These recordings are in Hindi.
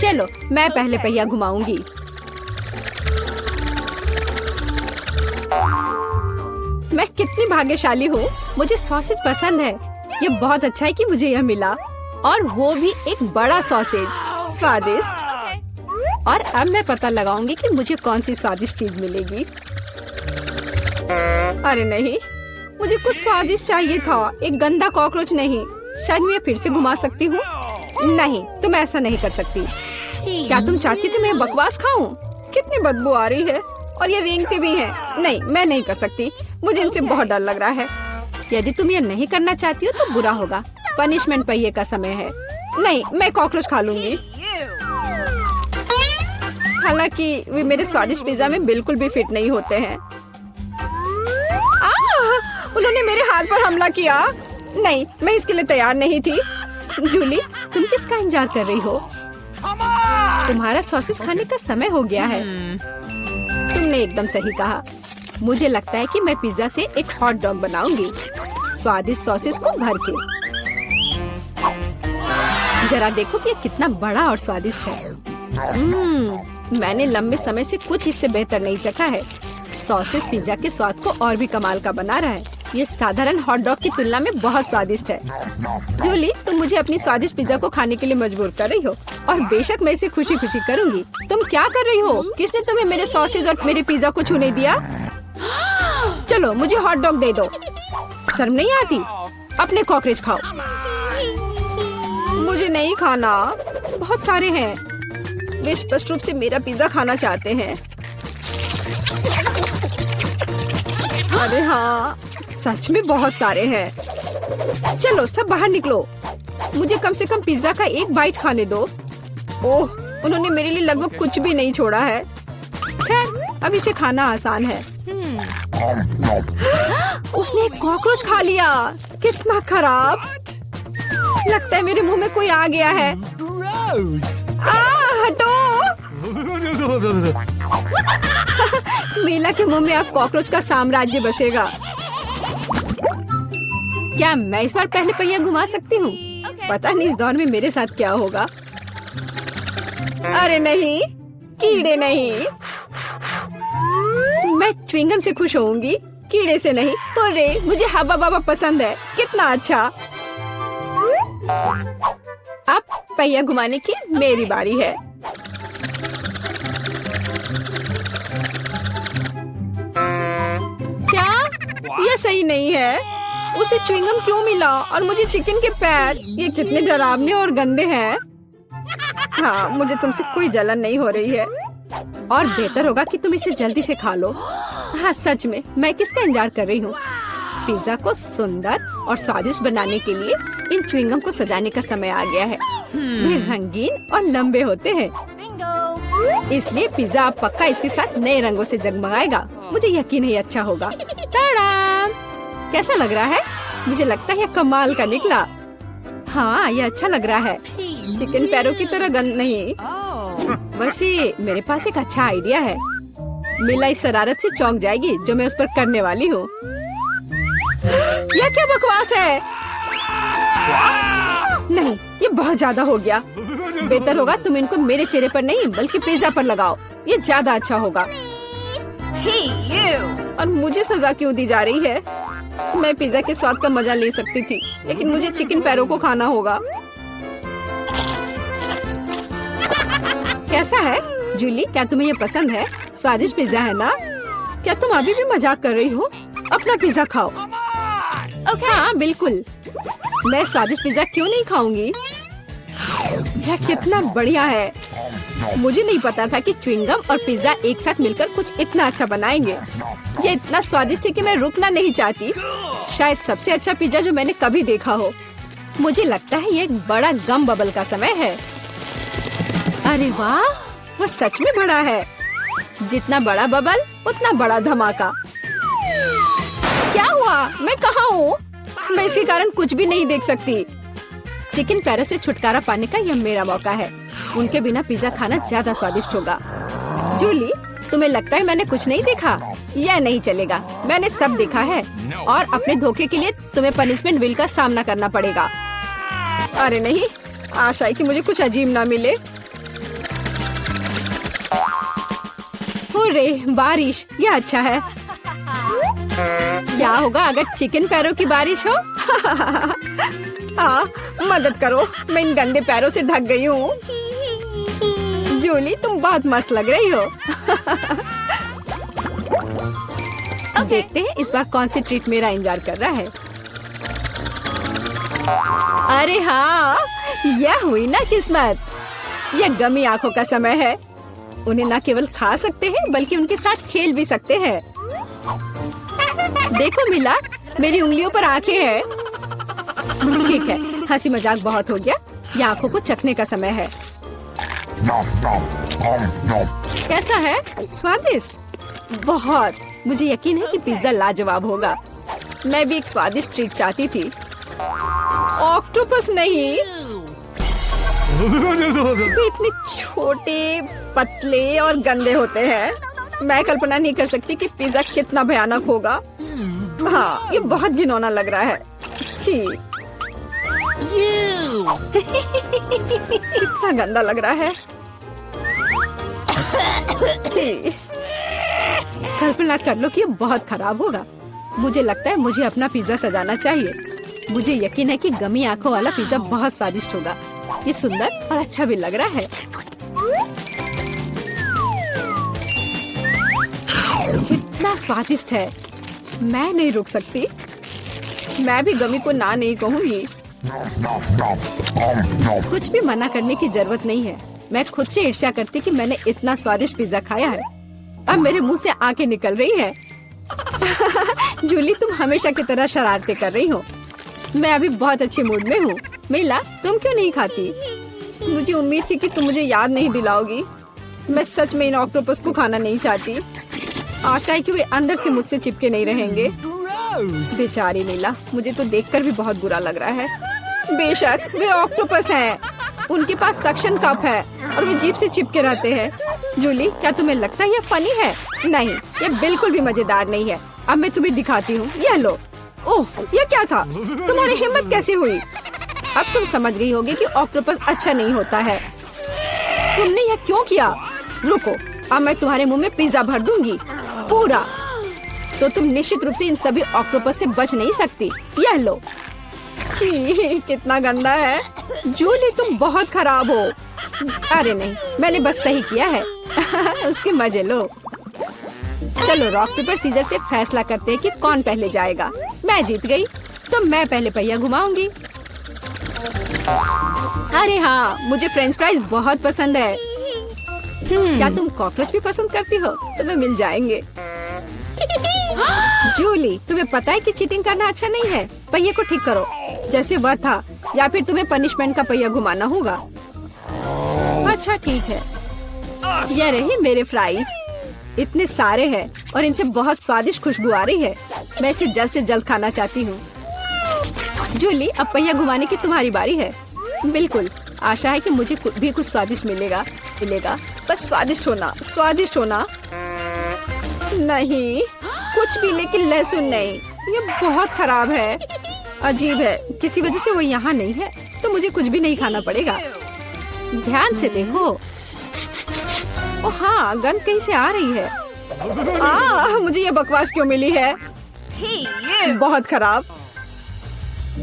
चलो मैं पहले पहिया घुमाऊंगी। मैं कितनी भाग्यशाली हूँ, मुझे सॉसेज पसंद है। ये बहुत अच्छा है कि मुझे यह मिला, और वो भी एक बड़ा सॉसेज, स्वादिष्ट। और अब मैं पता लगाऊंगी कि मुझे कौन सी स्वादिष्ट चीज मिलेगी। अरे नहीं, मुझे कुछ स्वादिष्ट चाहिए था, एक गंदा कॉकरोच नहीं। शायद मैं फिर से घुमा सकती हूँ। नहीं, तुम ऐसा नहीं कर सकती। क्या तुम चाहती हो कि मैं बकवास खाऊं? कितनी बदबू आ रही है, और ये रेंगते भी हैं। नहीं, मैं नहीं कर सकती, मुझे इनसे बहुत डर लग रहा है। यदि तुम ये नहीं करना चाहती हो तो बुरा होगा। पनिशमेंट पहिए का समय है। नहीं, मैं कॉकरोच खा लूंगी। हालांकि वे मेरे स्वादिष्ट पिज्जा में बिल्कुल भी फिट नहीं होते हैं। उन्होंने मेरे हाथ पर हमला किया। नहीं, मैं इसके लिए तैयार नहीं थी। जूली, तुम किसका इंतजार कर रही हो? तुम्हारा सॉसेस खाने का समय हो गया है। तुमने एकदम सही कहा। मुझे लगता है कि मैं पिज्जा से एक हॉट डॉग बनाऊंगी, स्वादिष्ट सॉसेस को भर के। जरा देखो कि ये कितना बड़ा और स्वादिष्ट है। मैंने लंबे समय से कुछ इससे बेहतर नहीं चखा है। सॉसेस पिज्जा के स्वाद को और भी कमाल का बना रहा है। ये साधारण हॉट डॉग की तुलना में बहुत स्वादिष्ट है। जूली, तुम मुझे अपनी स्वादिष्ट पिज्जा को खाने के लिए मजबूर कर रही हो, और बेशक मैं इसे खुशी खुशी करूंगी। तुम क्या कर रही हो? किसने तुम्हें मेरे सॉसेज और मेरे पिज्जा को छूने दिया? चलो मुझे हॉट डॉग दे दो। शर्म नहीं आती? अपने कॉकरोच खाओ। मुझे नहीं खाना, बहुत सारे हैं। वे स्पष्ट रूप से मेरा पिज्जा खाना चाहते हैं। अरे हाँ, सच में बहुत सारे हैं। चलो सब बाहर निकलो, मुझे कम से कम पिज्जा का एक बाइट खाने दो। ओह, उन्होंने मेरे लिए लगभग कुछ भी नहीं छोड़ा है। खैर, अब इसे खाना आसान है। उसने एक कॉकरोच खा लिया। कितना खराब। लगता है मेरे मुंह में कोई आ गया है। हटो। मीला के मुंह में अब कॉकरोच का साम्राज्य बसेगा। क्या मैं इस बार पहले पहिया घुमा सकती हूँ? पता नहीं इस दौर में मेरे साथ क्या होगा। अरे नहीं, कीड़े नहीं। मैं च्युइंगम से खुश होऊंगी, कीड़े से नहीं। अरे मुझे हब्बा बाबा पसंद है। कितना अच्छा। अब पहिया घुमाने की मेरी बारी है। क्या यह सही नहीं है? उसे च्युइंगम क्यों मिला और मुझे चिकन के पैर? ये कितने डरावने और गंदे हैं। हाँ, मुझे तुमसे कोई जलन नहीं हो रही है, और बेहतर होगा कि तुम इसे जल्दी से खा लो। हाँ सच में, मैं किसका इंतजार कर रही हूँ? पिज्जा को सुंदर और स्वादिष्ट बनाने के लिए इन च्युइंगम को सजाने का समय आ गया है। वे रंगीन और लंबे होते हैं, इसलिए पिज्जा अब पक्का इसके साथ नए रंगों से जगमगाएगा। मुझे यकीन है अच्छा होगा। टाडाम! कैसा लग रहा है? मुझे लगता है यह कमाल का निकला। हाँ, यह अच्छा लग रहा है। चिकन पैरों की तरह गंद नहीं। वैसे मेरे पास एक अच्छा आइडिया है। मीला इस शरारत से चौंक जाएगी जो मैं उस पर करने वाली हूँ। यह क्या बकवास है? नहीं, ये बहुत ज्यादा हो गया। बेहतर होगा तुम इनको मेरे चेहरे पर नहीं बल्कि पिज्जा पर लगाओ, ये ज्यादा अच्छा होगा। और मुझे सजा क्यों दी जा रही है? मैं पिज्जा के स्वाद का मजा ले सकती थी, लेकिन मुझे चिकन पैरों को खाना होगा। कैसा है जूली? क्या तुम्हें ये पसंद है? स्वादिष्ट पिज्जा है ना? क्या तुम अभी भी मजाक कर रही हो? अपना पिज्जा खाओ। हाँ बिल्कुल, मैं स्वादिष्ट पिज्जा क्यों नहीं खाऊंगी? यह कितना बढ़िया है। मुझे नहीं पता था कि च्युइंगम और पिज्जा एक साथ मिलकर कुछ इतना अच्छा बनाएंगे। ये इतना स्वादिष्ट है कि मैं रुकना नहीं चाहती। शायद सबसे अच्छा पिज्जा जो मैंने कभी देखा हो। मुझे लगता है ये एक बड़ा गम बबल का समय है। अरे वाह, वो सच में बड़ा है। जितना बड़ा बबल उतना बड़ा धमाका। क्या हुआ? मैं कहाँ हूँ? मैं इसके कारण कुछ भी नहीं देख सकती। चिकन पैरों से छुटकारा पाने का यह मेरा मौका है। उनके बिना पिज्जा खाना ज्यादा स्वादिष्ट होगा। जूली, तुम्हें लगता है मैंने कुछ नहीं देखा? यह नहीं चलेगा, मैंने सब देखा है, और अपने धोखे के लिए तुम्हें पनिशमेंट बिल का सामना करना पड़ेगा। अरे नहीं, आशा है कि मुझे कुछ अजीब ना मिले। रे बारिश, ये अच्छा है। क्या होगा अगर चिकन पैरों की बारिश हो? मदद करो, मैं इन गंदे पैरों से ढक गई हूँ। जूली तुम बहुत मस्त लग रही हो। देखते हैं इस बार कौन सी ट्रीट मेरा इंतजार कर रहा है। अरे हाँ, यह हुई ना किस्मत। यह गमी आंखों का समय है। उन्हें न केवल खा सकते हैं बल्कि उनके साथ खेल भी सकते हैं। देखो मिला, मेरी उंगलियों पर आंखें हैं। ठीक है, हंसी मजाक बहुत हो गया। ये आंखों को चखने का समय है। कैसा है? स्वादिष्ट? बहुत। मुझे यकीन है कि पिज्जा लाजवाब होगा। मैं भी एक स्वादिष्ट ट्रीट चाहती थी। ऑक्टोपस नहीं। वे इतने छोटे, पतले और गंदे होते हैं। मैं कल्पना नहीं कर सकती कि पिज्जा कितना भयानक होगा। हाँ, ये बहुत घिनौना लग रहा है। छी। कितना गंदा लग रहा है। छी। कल्पना कर लो कि ये बहुत खराब होगा। मुझे लगता है मुझे अपना पिज्जा सजाना चाहिए। मुझे यकीन है कि गमी आंखों वाला पिज्जा बहुत स्वादिष्ट होगा। ये सुंदर और अच्छा भी लग रहा है। कितना स्वादिष्ट है। मैं नहीं रुक सकती। मैं भी गमी को ना नहीं कहूँगी। कुछ भी मना करने की जरूरत नहीं है। मैं खुद से ईर्ष्या करती कि मैंने इतना स्वादिष्ट पिज्जा खाया है। अब मेरे मुंह से आंखें निकल रही हैं। जूली तुम हमेशा की तरह शरारतें कर रही हो। मैं अभी बहुत अच्छे मूड में हूँ। मिला, तुम क्यों नहीं खाती? मुझे उम्मीद थी कि तुम मुझे याद नहीं दिलाओगी। मैं सच में इन ऑक्टोपस को खाना नहीं चाहती। आशा है कि वे अंदर से मुझसे चिपके नहीं रहेंगे। बेचारी नीला, मुझे तो देखकर भी बहुत बुरा लग रहा है। बेशक वे ऑक्टोपस हैं। उनके पास सक्शन कप है और वे जीभ से चिपके रहते हैं। जूली, क्या तुम्हें लगता है यह फनी है? नहीं, यह बिल्कुल भी मजेदार नहीं है। अब मैं तुम्हें दिखाती हूँ। यह लो। ओह, यह क्या था? तुम्हारी हिम्मत कैसे हुई? अब तुम समझ गई होगी कि ऑक्टोपस अच्छा नहीं होता है। तुमने यह क्यों किया? रुको, अब मैं तुम्हारे मुंह में पिज्जा भर दूंगी, पूरा। तो तुम निश्चित रूप से इन सभी ऑक्टोपस से बच नहीं सकती। यह लो। छी, कितना गंदा है। जूली तुम बहुत खराब हो। अरे नहीं, मैंने बस सही किया है। उसके मजे लो। चलो रॉक पेपर सीजर से फैसला करते हैं कि कौन पहले जाएगा। मैं जीत गई तो मैं पहले पहिया घुमाऊंगी। अरे हाँ, मुझे फ्रेंच फ्राइज बहुत पसंद है। क्या तुम कॉकरोच भी पसंद करती हो? तुम्हें मिल जाएंगे। जूली, तुम्हें पता है कि चीटिंग करना अच्छा नहीं है। पहिए को ठीक करो जैसे वह था, या फिर तुम्हें पनिशमेंट का पहिया घुमाना होगा। अच्छा ठीक है। ये रहे मेरे फ्राइज। इतने सारे हैं और इनसे बहुत स्वादिष्ट खुशबू आ रही है। मैं इसे जल्द से जल्द खाना चाहती हूँ। जूली, अब पहिया घुमाने की तुम्हारी बारी है। बिल्कुल, आशा है कि मुझे भी कुछ स्वादिष्ट मिलेगा। बस स्वादिष्ट होना। नहीं, कुछ भी, लेकिन लहसुन नहीं। ये बहुत खराब है। अजीब है, किसी वजह से वो यहाँ नहीं है तो मुझे कुछ भी नहीं खाना पड़ेगा। ध्यान से देखो। ओ हाँ, गंध कहीं से आ रही है। मुझे ये बकवास क्यों मिली है? बहुत खराब।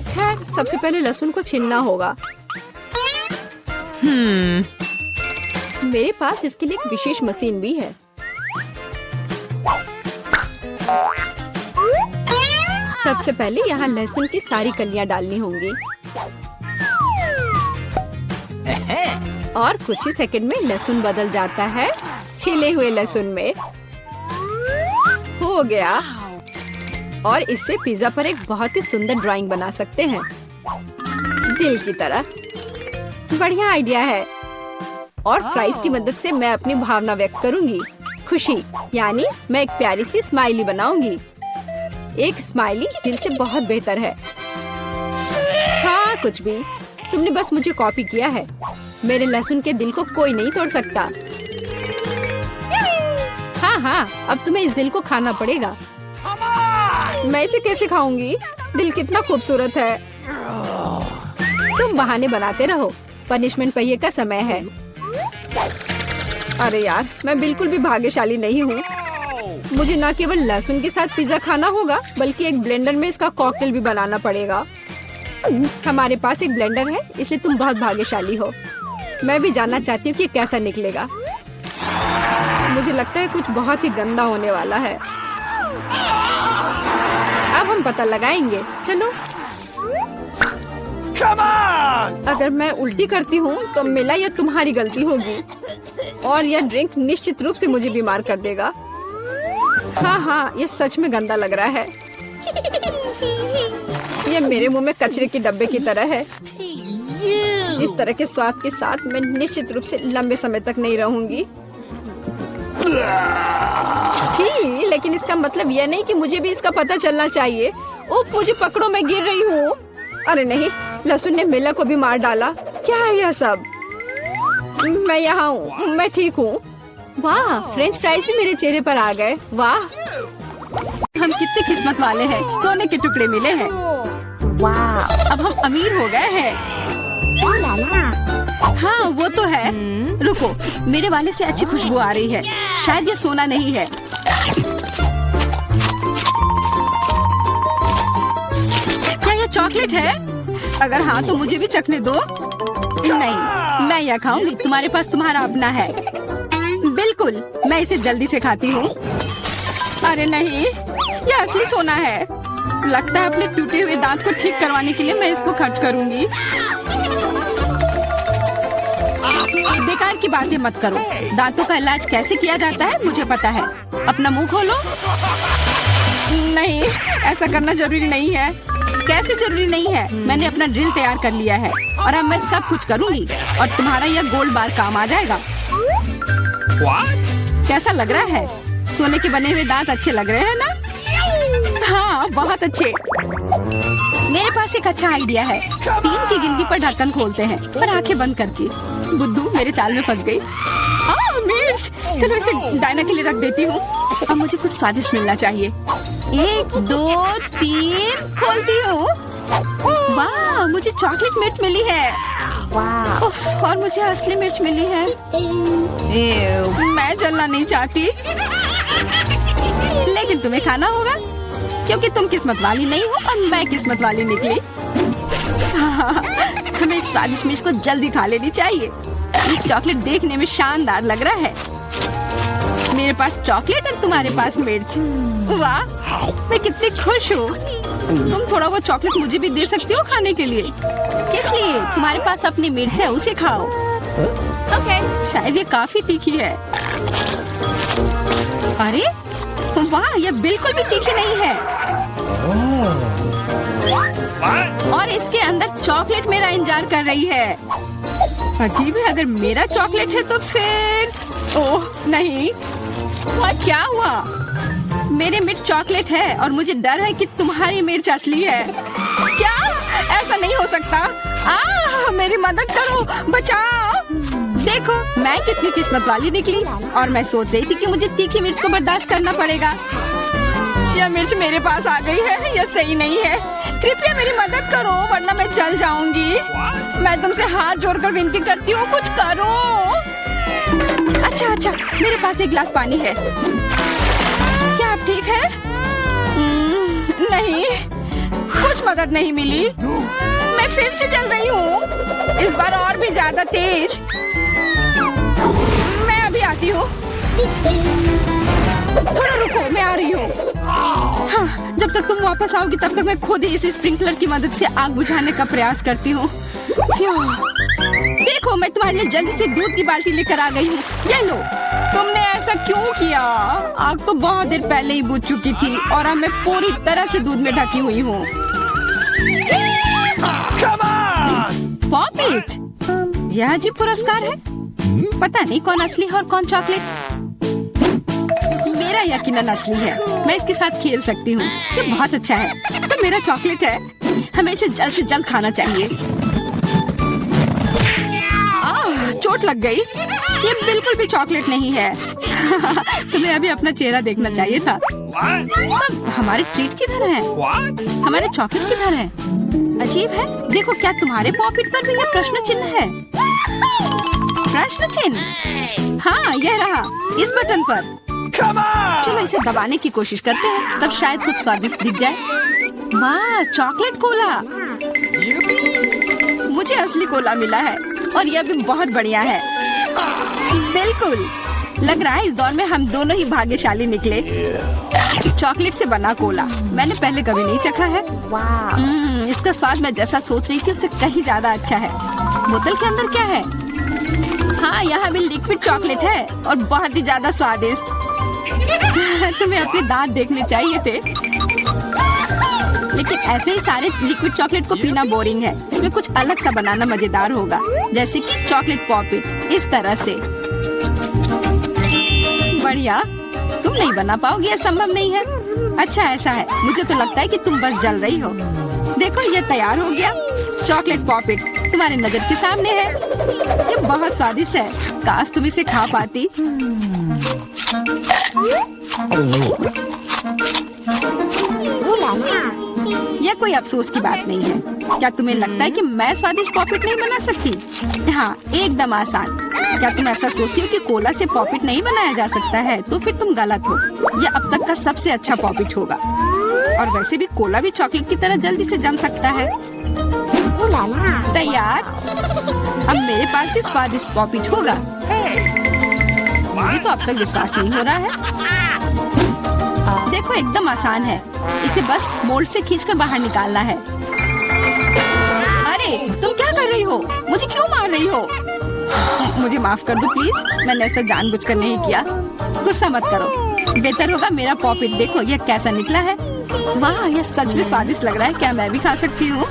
खैर, सबसे पहले लहसुन को छीलना होगा। मेरे पास इसके लिए एक विशेष मशीन भी है। सबसे पहले यहाँ लहसुन की सारी कलियां डालनी होंगी और कुछ ही सेकंड में लहसुन बदल जाता है छिले हुए लहसुन में। हो गया। और इससे पिज्जा पर एक बहुत ही सुंदर ड्राइंग बना सकते हैं, दिल की तरह। बढ़िया आइडिया है। और फ्राइज की मदद से मैं अपनी भावना व्यक्त करूंगी। खुशी, यानी मैं एक प्यारी सी स्माइली बनाऊंगी। एक स्माइली दिल से बहुत बेहतर है। हाँ, कुछ भी। तुमने बस मुझे कॉपी किया है। मेरे लहसुन के दिल को कोई नहीं तोड़ सकता। हाँ, अब तुम्हें इस दिल को खाना पड़ेगा। मैं इसे कैसे खाऊंगी? दिल कितना खूबसूरत है। तुम बहाने बनाते रहो। पनिशमेंट पहिए का समय है। अरे यार, मैं बिल्कुल भी भाग्यशाली नहीं हूँ। मुझे न केवल लहसुन के साथ पिज्जा खाना होगा, बल्कि एक ब्लेंडर में इसका कॉकटेल भी बनाना पड़ेगा। हमारे पास एक ब्लेंडर है, इसलिए तुम बहुत भाग्यशाली हो। मैं भी जानना चाहती हूँ कि कैसा निकलेगा। मुझे लगता है कुछ बहुत ही गंदा होने वाला है। अब हम पता लगाएंगे। चलो। अगर मैं उल्टी करती हूँ तो मेरा या तुम्हारी गलती होगी, और यह ड्रिंक निश्चित रूप से मुझे बीमार कर देगा। हाँ, ये सच में गंदा लग रहा है। ये मेरे मुंह में कचरे के डब्बे की तरह है। इस तरह के स्वाद के साथ मैं निश्चित रूप से लंबे समय तक नहीं रहूंगी। छी, लेकिन इसका मतलब यह नहीं कि मुझे भी इसका पता चलना चाहिए। ओह, मुझे पकड़ो, मैं गिर रही हूँ। अरे नहीं, लहसुन ने मिला को भी मार डाला। क्या है यह सब? मैं यहाँ हूँ, मैं ठीक हूँ। वाह, फ्रेंच फ्राइज भी मेरे चेहरे पर आ गए। वाह, हम कितने किस्मत वाले हैं, सोने के टुकड़े मिले हैं। वाह, अब हम अमीर हो गए हैं। हाँ, वो तो है। रुको, मेरे वाले से अच्छी खुशबू आ रही है। शायद ये सोना नहीं है। क्या ये चॉकलेट है? अगर हाँ तो मुझे भी चखने दो। नहीं, मैं यह खाऊंगी। तुम्हारे पास तुम्हारा अपना है। बिल्कुल, मैं इसे जल्दी से खाती हूँ। अरे नहीं, यह असली सोना है। लगता है अपने टूटे हुए दांत को ठीक करवाने के लिए मैं इसको खर्च करूंगी। बेकार की बातें मत करो। दांतों का इलाज कैसे किया जाता है मुझे पता है। अपना मुंह खोलो। नहीं, ऐसा करना जरूरी नहीं है। कैसे जरूरी नहीं है? मैंने अपना ड्रिल तैयार कर लिया है और अब मैं सब कुछ करूंगी और तुम्हारा यह गोल्ड बार काम आ जाएगा। कैसा लग रहा है? सोने के बने हुए दांत अच्छे लग रहे हैं ना? हाँ, बहुत अच्छे। मेरे पास एक अच्छा आइडिया है। 3 की गिनती पर ढक्कन खोलते हैं, पर आंखें बंद करके। बुद्धू मेरे चाल में फंस गई। मिर्च, चलो इसे डायना के लिए रख देती हूँ। अब मुझे कुछ स्वादिष्ट मिलना चाहिए। 1, 2, 3, खोलती हूँ। वाह, मुझे चॉकलेट मिर्च मिली है। और मुझे असली मिर्च मिली है। मैं जलना नहीं चाहती, लेकिन तुम्हें खाना होगा क्योंकि तुम किस्मत वाली नहीं हो और मैं किस्मत वाली निकली। हमें इस स्वादिष्ट मिर्च को जल्दी खा लेनी चाहिए। ये चॉकलेट देखने में शानदार लग रहा है। मेरे पास चॉकलेट और तुम्हारे पास मिर्च। वाह, मैं कितनी खुश हूँ। तुम थोड़ा वो चॉकलेट मुझे भी दे सकती हो खाने के लिए। किस लिए? तुम्हारे पास अपनी मिर्च है, उसे खाओ। शायद ये काफी तीखी है। अरे वाह, यह बिल्कुल भी तीखी नहीं है। और इसके अंदर चॉकलेट मेरा इंतजार कर रही है। अजीब है, अगर मेरा चॉकलेट है तो फिर ओह नहीं, क्या हुआ? मेरे मिर्च चॉकलेट है और मुझे डर है कि तुम्हारी मिर्च असली है। क्या? ऐसा नहीं हो सकता। मेरी मदद करो, बचाओ। देखो, मैं कितनी किस्मत वाली निकली। और मैं सोच रही थी कि मुझे तीखी मिर्च को बर्दाश्त करना पड़ेगा। यह मिर्च मेरे पास आ गई है, यह सही नहीं है। कृपया मेरी मदद करो, वरना मैं जल जाऊंगी। मैं तुमसे हाथ जोड़कर विनती करती हूँ, कुछ करो। अच्छा, मेरे पास एक गिलास पानी है। क्या आप ठीक है? नहीं, कुछ मदद नहीं मिली। मैं फिर से जल रही हूँ, इस बार और भी ज्यादा तेज। मैं अभी आती हूँ। थोड़ा रुको, मैं आ रही हूँ। हाँ, जब तक तुम वापस आओगी तब तक मैं खुद ही इस स्प्रिंकलर की मदद से आग बुझाने का प्रयास करती हूँ। देखो, मैं तुम्हारे लिए जल्दी से दूध की बाल्टी लेकर आ गई हूँ। ये लो। तुमने ऐसा क्यों किया? आग तो बहुत देर पहले ही बुझ चुकी थी और अब मैं पूरी तरह से दूध में ढकी हुई हूँ। पॉपिट, यह अजीब पुरस्कार है। पता नहीं कौन असली है और कौन चॉकलेट। मेरा यकीनन असली है। मैं इसके साथ खेल सकती हूँ। ये बहुत अच्छा है। तो मेरा चॉकलेट है। हमें इसे जल्द से जल्द खाना चाहिए। चोट लग गई। ये बिल्कुल भी चॉकलेट नहीं है। तुम्हें अभी अपना चेहरा देखना चाहिए था। तब हमारे ट्रीट किधर है? हमारे चॉकलेट किधर है? अजीब है। देखो, क्या तुम्हारे पॉकेट पर भी ये प्रश्न चिन्ह है? प्रश्न चिन्ह। हाँ, यह रहा, इस बटन पर। चलो इसे दबाने की कोशिश करते हैं, तब शायद कुछ स्वादिष्ट दिख जाए। वाह, चॉकलेट कोला। मुझे असली कोला मिला है और यह भी बहुत बढ़िया है। बिल्कुल, लग रहा है इस दौर में हम दोनों ही भाग्यशाली निकले। चॉकलेट से बना कोला मैंने पहले कभी नहीं चखा है। इसका स्वाद मैं जैसा सोच रही थी उससे कहीं ज्यादा अच्छा है। बोतल के अंदर क्या है? हाँ, यहाँ भी लिक्विड चॉकलेट है और बहुत ही ज्यादा स्वादिष्ट। तुम्हें अपने दांत देखने चाहिए थे। लेकिन ऐसे ही सारे लिक्विड चॉकलेट को पीना बोरिंग है। इसमें कुछ अलग सा बनाना मजेदार होगा, जैसे कि चॉकलेट पॉपिट, इस तरह से। बढ़िया, तुम नहीं बना पाओगे, यह संभव नहीं है। अच्छा ऐसा है, मुझे तो लगता है कि तुम बस जल रही हो। देखो, ये तैयार हो गया। चॉकलेट पॉपिट तुम्हारे नजर के सामने है। ये बहुत स्वादिष्ट है, काश तुम इसे खा पाती। यह कोई अफसोस की बात नहीं है। क्या तुम्हें लगता है कि मैं स्वादिष्ट पॉपिट नहीं बना सकती? हाँ, एकदम आसान। क्या तुम ऐसा सोचती हो कि कोला से पॉपिट नहीं बनाया जा सकता है? तो फिर तुम गलत हो। यह अब तक का सबसे अच्छा पॉपिट होगा। और वैसे भी कोला भी चॉकलेट की तरह जल्दी से जम सकता है। तैयार? अब मेरे पास भी स्वादिष्ट पॉपिट होगा। मुझे तो अब तक विश्वास नहीं हो रहा है। देखो, एकदम आसान है। इसे बस मोल्ड से खींचकर बाहर निकालना है। अरे, तुम क्या कर रही हो? मुझे क्यों मार रही हो? मुझे माफ कर दो प्लीज, मैंने ऐसा जानबूझकर नहीं किया। गुस्सा मत करो। बेहतर होगा मेरा पॉपिट देखो यह कैसा निकला है। वाह, यह सच में स्वादिष्ट लग रहा है। क्या मैं भी खा सकती हूँ?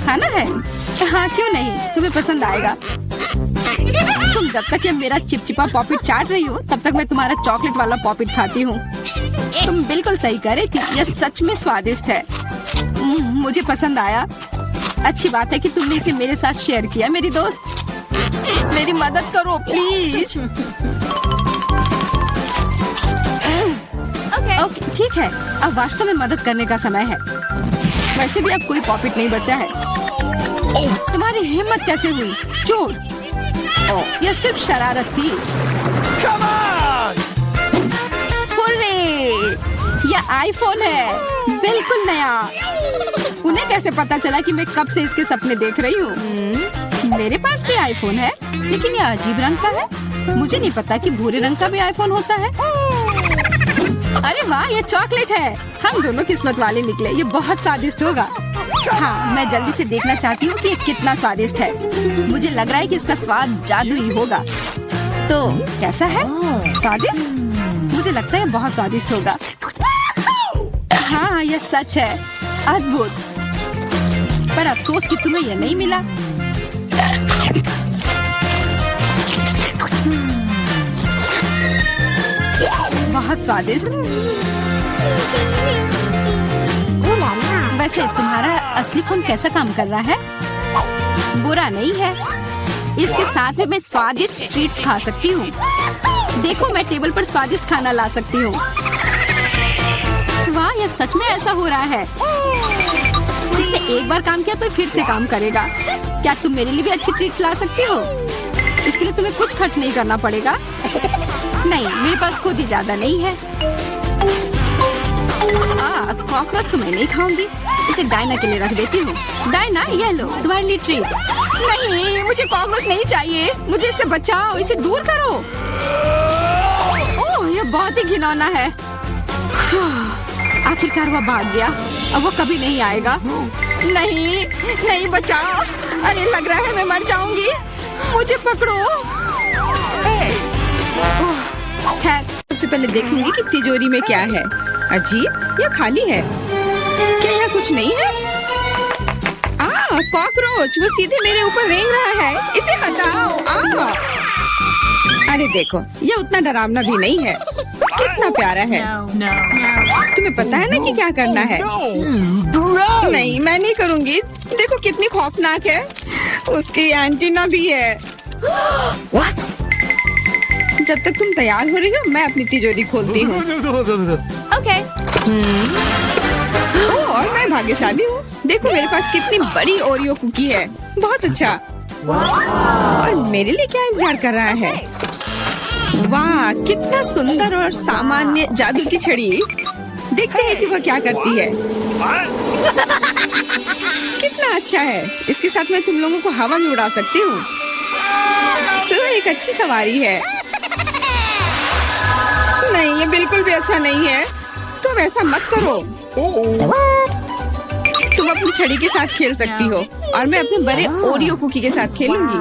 खाना है? हाँ, क्यों नहीं, तुम्हें पसंद आएगा। तुम जब तक ये मेरा चिपचिपा पॉपिट चाट रही हो तब तक मैं तुम्हारा चॉकलेट वाला पॉपिट खाती हूँ। तुम बिल्कुल सही कह रही थी, यह सच में स्वादिष्ट है। मुझे पसंद आया। अच्छी बात है कि तुमने इसे मेरे साथ शेयर किया। मेरी दोस्त, मेरी मदद करो प्लीज। ओके, ठीक है, अब वास्तव में मदद करने का समय है। वैसे भी अब कोई पॉपिट नहीं बचा है। तुम्हारी हिम्मत कैसे हुई? चोर! यह सिर्फ शरारत थी। यह आईफोन है, बिल्कुल नया। उन्हें कैसे पता चला कि मैं कब से इसके सपने देख रही हूँ? मेरे पास भी आईफोन है, लेकिन यह अजीब रंग का है। मुझे नहीं पता कि भूरे रंग का भी आईफोन होता है। अरे वाह, ये चॉकलेट है। हम दोनों किस्मत वाले निकले। ये बहुत स्वादिष्ट होगा। हाँ, मैं जल्दी से देखना चाहती हूँ कि ये कितना स्वादिष्ट है। मुझे लग रहा है कि इसका स्वाद जादुई होगा। तो कैसा है? स्वादिष्ट? मुझे लगता है बहुत स्वादिष्ट होगा। हाँ, यह सच है। अद्भुत। पर अफसोस कि तुम्हें यह नहीं मिला। बहुत स्वादिष्ट। वैसे तुम्हारा असली फोन कैसा काम कर रहा है? बुरा नहीं है। इसके साथ में मैं स्वादिष्ट ट्रीट्स खा सकती हूँ। देखो, मैं टेबल पर स्वादिष्ट खाना ला सकती हूँ। वाह, यह सच में ऐसा हो रहा है। इसने एक बार काम किया तो फिर से काम करेगा। क्या तुम मेरे लिए भी अच्छी ट्रीट ला सकती हो? इसके लिए तुम्हें कुछ खर्च नहीं करना पड़ेगा। नहीं, मेरे पास खुद ही ज्यादा नहीं है। कॉकरोच तो मैं नहीं खाऊंगी। इसे डायना के लिए रख देती हूँ। डायना, यह लो तुम्हारे लिए ट्रीट। नहीं, मुझे कॉकरोच नहीं चाहिए। मुझे इससे बचाओ, इसे दूर करो। ओह, यह बहुत ही घिनौना है। आखिरकार वह भाग गया। अब वो कभी नहीं आएगा। नहीं, नहीं, बचाओ। अरे, लग रहा है मैं मर जाऊंगी। मुझे पकड़ो। खैर, सबसे पहले देखूंगी कि तिजोरी में क्या है। अजीब, यह खाली है। क्या यहाँ कुछ नहीं है? कॉकरोच, वो सीधे मेरे ऊपर रेंग रहा है। इसे हटाओ। अरे देखो, यह उतना डरावना भी नहीं है। कितना प्यारा है। तुम्हें पता है ना कि क्या करना है? नहीं, मैं नहीं करूँगी। देखो कितनी खौफनाक है। उसकी एंटीना भी है। What? जब तक तुम तैयार हो रही हो, मैं अपनी तिजोरी खोलती हूँ। Okay. और मैं भाग्यशाली हूँ। देखो मेरे पास कितनी बड़ी ओरियो कुकी है। बहुत अच्छा। और मेरे लिए क्या इंतजार कर रहा है? वाह, कितना सुंदर और सामान्य जादू की छड़ी। देखते हैं कि वह क्या करती है। कितना अच्छा है। इसके साथ मैं तुम लोगों को हवा में उड़ा सकती हूँ। तो एक अच्छी सवारी है। नहीं, ये बिल्कुल भी अच्छा नहीं है। तुम ऐसा मत करो। तुम अपनी छड़ी के साथ खेल सकती हो और मैं अपने बड़े ओरियो कुकी के साथ खेलूंगी।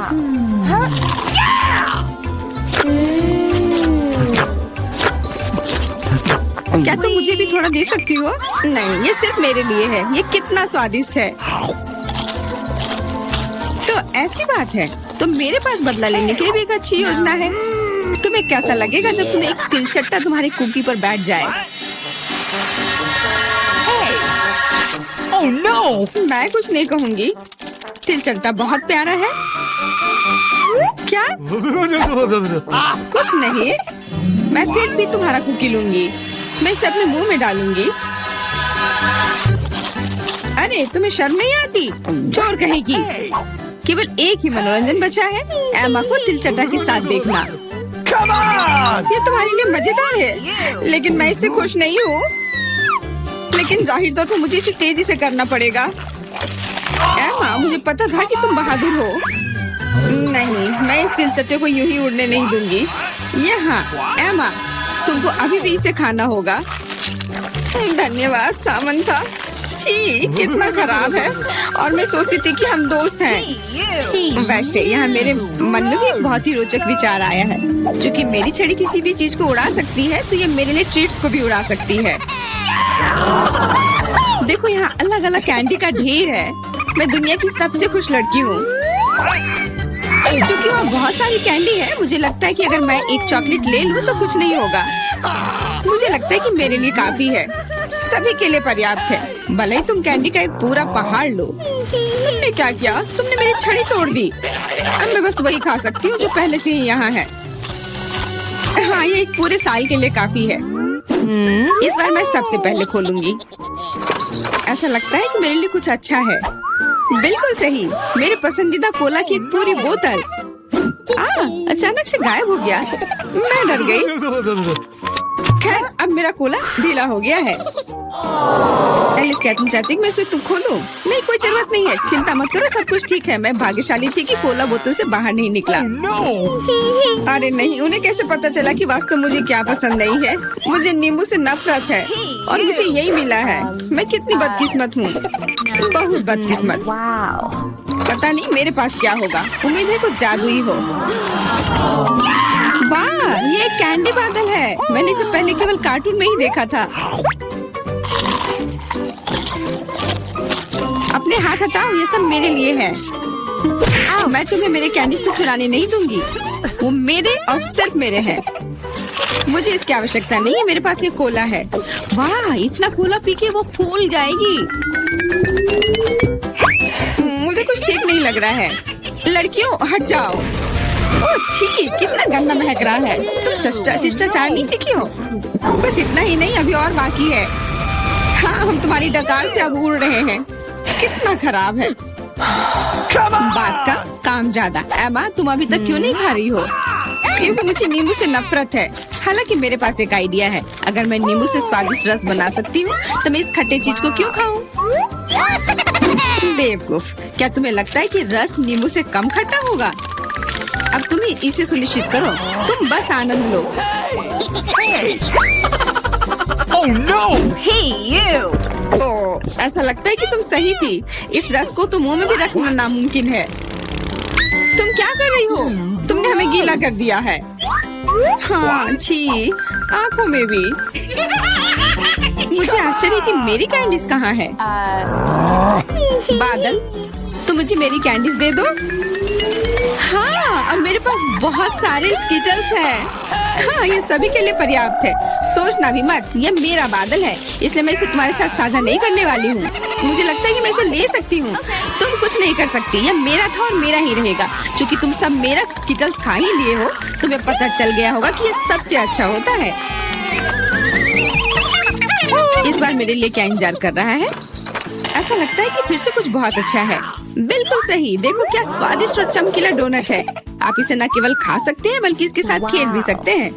क्या तुम मुझे भी थोड़ा दे सकती हो? नहीं, ये सिर्फ मेरे लिए है। ये कितना स्वादिष्ट है। तो ऐसी बात है, तो मेरे पास बदला लेने के लिए भी एक अच्छी योजना है। तुम्हें कैसा लगेगा जब तुम्हें एक तिलचट्टा तुम्हारे कुकी पर बैठ जाए? Oh no! मैं कुछ नहीं कहूँगी। तिलचट्टा बहुत प्यारा है। क्या? कुछ नहीं। मैं फिर भी तुम्हारा कुकी लूंगी। मैं इसे अपने मुंह में डालूंगी। अरे, तुम्हें शर्म नहीं आती? चोर कहेगी। केवल एक ही मनोरंजन बचा है, एमा को तिलचट्टा के साथ देखना। Come on! ये तुम्हारे लिए मजेदार है, लेकिन मैं इससे खुश नहीं हूँ। लेकिन जाहिर तौर पर मुझे इसे तेजी से करना पड़ेगा। एमा, मुझे पता था कि तुम बहादुर हो। नहीं, मैं इस तिलचट्टे को यूं ही उड़ने नहीं दूंगी। यहाँ, एमा, तुमको अभी भी इसे खाना होगा। धन्यवाद सामंथा। छी, कितना खराब है। और मैं सोचती थी कि हम दोस्त हैं। वैसे यहाँ मेरे मन में भी एक बहुत ही रोचक विचार आया है। क्योंकि मेरी छड़ी किसी भी चीज को उड़ा सकती है, तो ये मेरे लिए ट्रीट्स को भी उड़ा सकती है। देखो, यहाँ अलग अलग कैंडी का ढेर है। मैं दुनिया की सबसे खुश लड़की हूँ। क्योंकि वहाँ बहुत सारी कैंडी है, मुझे लगता है कि अगर मैं एक चॉकलेट ले लूँ तो कुछ नहीं होगा। मुझे लगता है कि मेरे लिए काफी है। सभी के लिए पर्याप्त है। भले ही तुम कैंडी का एक पूरा पहाड़ लो। तुमने क्या किया? तुमने मेरी छड़ी तोड़ दी। अब मैं बस वही खा सकती हूँ जो पहले से ही यहाँ है। हाँ, ये एक पूरे साल के लिए काफी है। इस बार मैं सबसे पहले खोलूंगी। ऐसा लगता है कि मेरे लिए कुछ अच्छा है। बिल्कुल सही, मेरे पसंदीदा कोला की एक पूरी बोतल। अचानक से गायब हो गया। मैं डर गई। खैर, अब मेरा कोला ढीला हो गया है। एलिस, क्या तुम चाहती मैं इसे तुम खोलूं? नहीं, कोई जरूरत नहीं है। चिंता मत करो, सब कुछ ठीक है। मैं भाग्यशाली थी कि कोला बोतल से बाहर नहीं निकला। अरे नहीं, उन्हें कैसे पता चला कि वास्तव मुझे क्या पसंद नहीं है? मुझे नींबू से नफरत है और मुझे यही मिला है। मैं कितनी बदकिस्मत हूँ, बहुत बदकिस्मत। पता नहीं मेरे पास क्या होगा। उम्मीद है कुछ जादुई हो। वाह, ये एक कैंडी बादल है। मैंने इसे पहले केवल कार्टून में ही देखा था। अपने हाथ हटाओ, ये सब मेरे लिए है। मैं तुम्हें मेरे कैंडीज को चुराने नहीं दूंगी। वो मेरे और सिर्फ मेरे हैं। मुझे इसकी आवश्यकता नहीं है। मेरे पास ये कोला है। वाह, इतना कोला पी के वो फूल जाएगी। मुझे कुछ ठीक नहीं लग रहा है। लड़कियों, हट जाओ। ओह छी, कितना गंदा महक रहा है। तुम शिष्टाचार नहीं सीखी हो? बस इतना ही नहीं, अभी और बाकी है। हाँ, हम तुम्हारी डकार से अब उड़ रहे हैं। कितना खराब है। बात का काम ज्यादा। एमा, तुम अभी तक क्यों नहीं खा रही हो? क्योंकि मुझे नींबू से नफरत है। हालांकि मेरे पास एक आइडिया है। अगर मैं नींबू से स्वादिष्ट रस बना सकती हूँ, तो मैं इस खट्टे चीज को क्यों खाऊं? बेवकूफ, क्या तुम्हें लगता है कि रस नींबू से कम खट्टा होगा? अब तुम इसे सुनिश्चित करो। तुम बस आनंद लो। Oh no! Hey, you! ओह, ऐसा लगता है कि तुम सही थी। इस रस को तो मुंह में भी रखना नामुमकिन है। तुम क्या कर रही हो? तुमने हमें गीला कर दिया है। हाँ, छी, आँखों में भी। मुझे आश्चर्य कि मेरी कैंडीज कहाँ है? बादल, तुम मुझे मेरी कैंडीज दे दो। हाँ, और मेरे पास बहुत सारे स्कीटल्स हैं। हाँ, ये सभी के लिए पर्याप्त है। सोचना भी मत, ये मेरा बादल है, इसलिए मैं इसे तुम्हारे साथ साझा नहीं करने वाली हूँ। मुझे लगता है कि मैं इसे ले सकती हूँ। तुम कुछ नहीं कर सकती। ये मेरा था और मेरा ही रहेगा। क्योंकि तुम सब मेरा स्कीटल्स खा ही लिए हो, तुम्हें पता चल गया होगा कि ये सबसे अच्छा होता है। इस बार मेरे लिए क्या इंतजार कर रहा है? ऐसा लगता है कि फिर से कुछ बहुत अच्छा है। बिल्कुल सही। देखो क्या स्वादिष्ट और चमकीला डोनट है। आप इसे न केवल खा सकते हैं बल्कि इसके साथ खेल भी सकते हैं।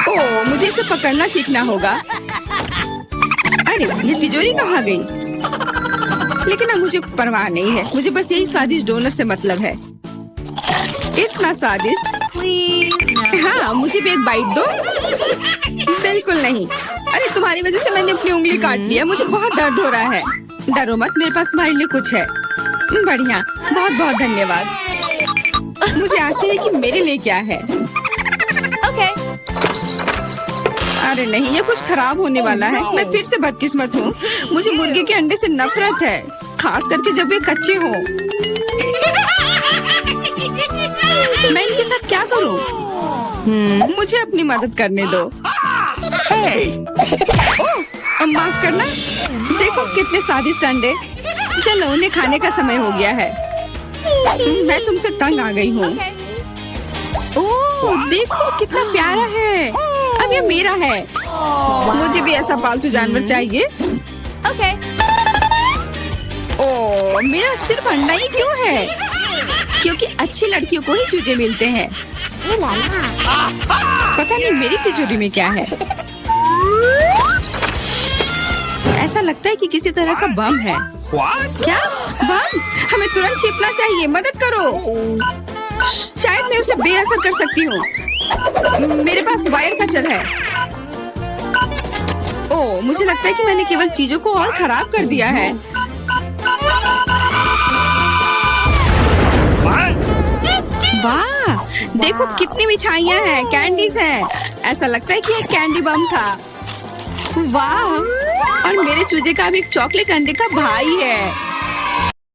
ओह, मुझे इसे पकड़ना सीखना होगा। अरे ये तिजोरी कहाँ गई? लेकिन अब मुझे परवाह नहीं है, मुझे बस यही स्वादिष्ट डोनट से मतलब है। इतना स्वादिष्ट। हाँ, मुझे भी एक बाइट दो। बिल्कुल नहीं। अरे तुम्हारी वजह से मैंने अपनी उंगली काट लिया, मुझे बहुत दर्द हो रहा है। डरो मत, मेरे पास तुम्हारे लिए कुछ है। बढ़िया, बहुत बहुत धन्यवाद। मुझे आश्चर्य है कि मेरे लिए क्या है। अरे नहीं, ये कुछ खराब होने वाला है। मैं फिर से बदकिस्मत हूँ। मुझे मुर्गे के अंडे से नफरत है, खास करके जब वे कच्चे हों। मैं इनके साथ क्या करूँ? मुझे अपनी मदद करने दो। ओह, माफ करना। देखो कितने स्वादिष्ट अंडे। चलो, उन्हें खाने का समय हो गया है। मैं तुमसे तंग आ गई हूँ। ओह, देखो कितना प्यारा है। अब ये मेरा है। मुझे भी ऐसा पालतू जानवर चाहिए। ओह, मेरा सिर्फ अंडा ही क्यों है? क्योंकि अच्छी लड़कियों को ही चूजे मिलते हैं। पता नहीं मेरी तिजोरी में क्या है। ऐसा लगता है कि किसी तरह का बम है। What? क्या बम? हमें तुरंत छिपना चाहिए, मदद करो। शायद मैं उसे बेअसर कर सकती हूँ। मेरे पास वायर कटर है। ओह, मुझे लगता है कि मैंने केवल चीजों को और खराब कर दिया है। वाह, देखो कितनी मिठाइयाँ हैं, कैंडीज हैं। ऐसा लगता है कि एक कैंडी बम था। वाह, और मेरे चूजे का अब एक चॉकलेट अंडे का भाई है।